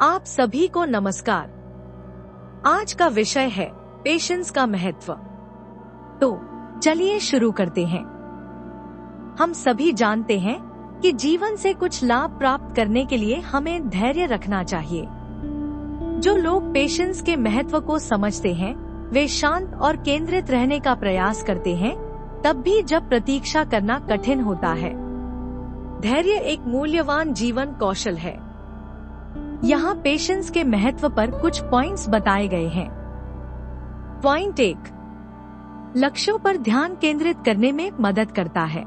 आप सभी को नमस्कार। आज का विषय है पेशेंस का महत्व। तो चलिए शुरू करते हैं। हम सभी जानते हैं कि जीवन से कुछ लाभ प्राप्त करने के लिए हमें धैर्य रखना चाहिए। जो लोग पेशेंस के महत्व को समझते हैं वे शांत और केंद्रित रहने का प्रयास करते हैं, तब भी जब प्रतीक्षा करना कठिन होता है। धैर्य एक मूल्यवान जीवन कौशल है। यहाँ पेशेंस के महत्व पर कुछ पॉइंट्स बताए गए हैं। पॉइंट 1, लक्ष्यों पर ध्यान केंद्रित करने में मदद करता है।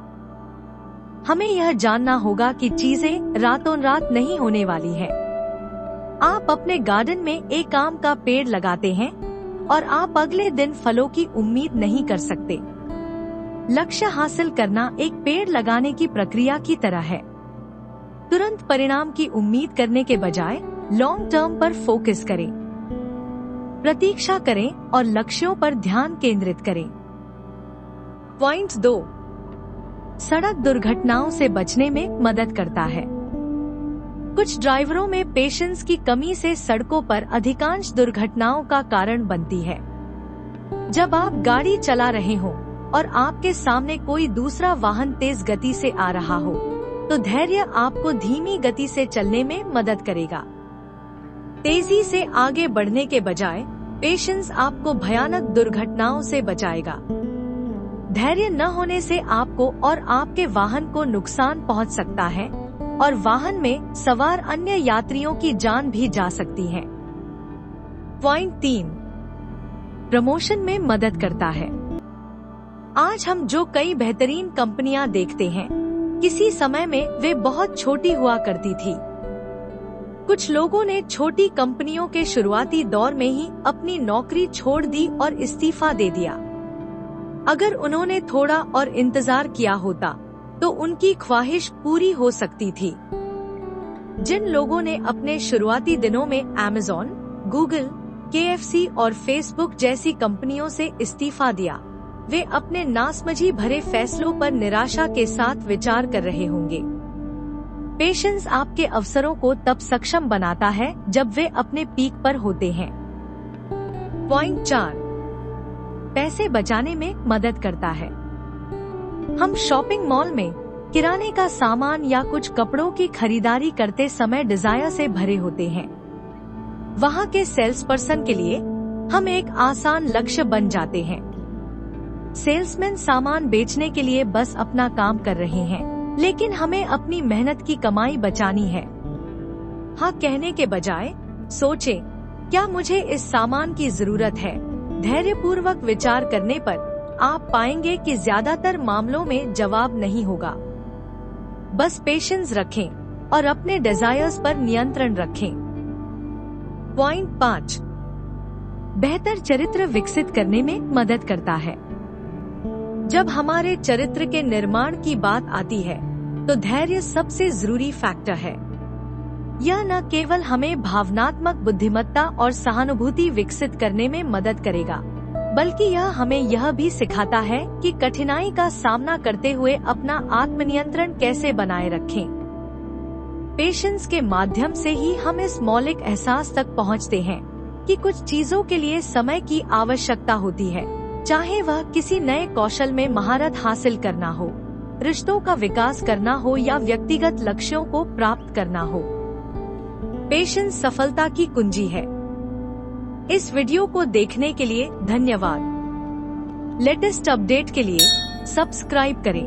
हमें यह जानना होगा कि चीजें रातों रात नहीं होने वाली है। आप अपने गार्डन में एक आम का पेड़ लगाते हैं और आप अगले दिन फलों की उम्मीद नहीं कर सकते। लक्ष्य हासिल करना एक पेड़ लगाने की प्रक्रिया की तरह है। तुरंत परिणाम की उम्मीद करने के बजाय लॉन्ग टर्म पर फोकस करें। प्रतीक्षा करें और लक्ष्यों पर ध्यान केंद्रित करें। पॉइंट 2, सड़क दुर्घटनाओं से बचने में मदद करता है। कुछ ड्राइवरों में पेशेंस की कमी से सड़कों पर अधिकांश दुर्घटनाओं का कारण बनती है। जब आप गाड़ी चला रहे हो और आपके सामने कोई दूसरा वाहन तेज गति से आ रहा हो, तो धैर्य आपको धीमी गति से चलने में मदद करेगा। तेजी से आगे बढ़ने के बजाय पेशेंस आपको भयानक दुर्घटनाओं से बचाएगा। धैर्य न होने से आपको और आपके वाहन को नुकसान पहुंच सकता है और वाहन में सवार अन्य यात्रियों की जान भी जा सकती है। पॉइंट 3, प्रमोशन में मदद करता है। आज हम जो कई बेहतरीन कंपनियां देखते हैं, किसी समय में वे बहुत छोटी हुआ करती थी। कुछ लोगों ने छोटी कंपनियों के शुरुआती दौर में ही अपनी नौकरी छोड़ दी और इस्तीफा दे दिया। अगर उन्होंने थोड़ा और इंतजार किया होता तो उनकी ख्वाहिश पूरी हो सकती थी। जिन लोगों ने अपने शुरुआती दिनों में Amazon, Google, KFC और Facebook जैसी कंपनियों से इस्तीफा दिया, वे अपने नासमझी भरे फैसलों पर निराशा के साथ विचार कर रहे होंगे। पेशेंस आपके अवसरों को तब सक्षम बनाता है जब वे अपने पीक पर होते हैं। पॉइंट 4, पैसे बचाने में मदद करता है। हम शॉपिंग मॉल में किराने का सामान या कुछ कपड़ों की खरीदारी करते समय डिजायर से भरे होते हैं। वहाँ के सेल्स पर्सन के लिए हम एक आसान लक्ष्य बन जाते हैं। सेल्समैन सामान बेचने के लिए बस अपना काम कर रहे हैं, लेकिन हमें अपनी मेहनत की कमाई बचानी है। हाँ कहने के बजाय सोचें, क्या मुझे इस सामान की जरूरत है? धैर्यपूर्वक विचार करने पर आप पाएंगे कि ज्यादातर मामलों में जवाब नहीं होगा। बस पेशेंस रखें और अपने डिजायर्स पर नियंत्रण रखें। पॉइंट 5, बेहतर चरित्र विकसित करने में मदद करता है। जब हमारे चरित्र के निर्माण की बात आती है तो धैर्य सबसे जरूरी फैक्टर है। यह न केवल हमें भावनात्मक बुद्धिमत्ता और सहानुभूति विकसित करने में मदद करेगा, बल्कि यह हमें यह भी सिखाता है कि कठिनाई का सामना करते हुए अपना आत्मनियंत्रण कैसे बनाए रखें। पेशेंस के माध्यम से ही हम इस मौलिक एहसास तक पहुंचते हैं कि कुछ चीजों के लिए समय की आवश्यकता होती है, चाहे वह किसी नए कौशल में महारत हासिल करना हो, रिश्तों का विकास करना हो या व्यक्तिगत लक्ष्यों को प्राप्त करना हो। पेशेंस सफलता की कुंजी है। इस वीडियो को देखने के लिए धन्यवाद। लेटेस्ट अपडेट के लिए सब्सक्राइब करें।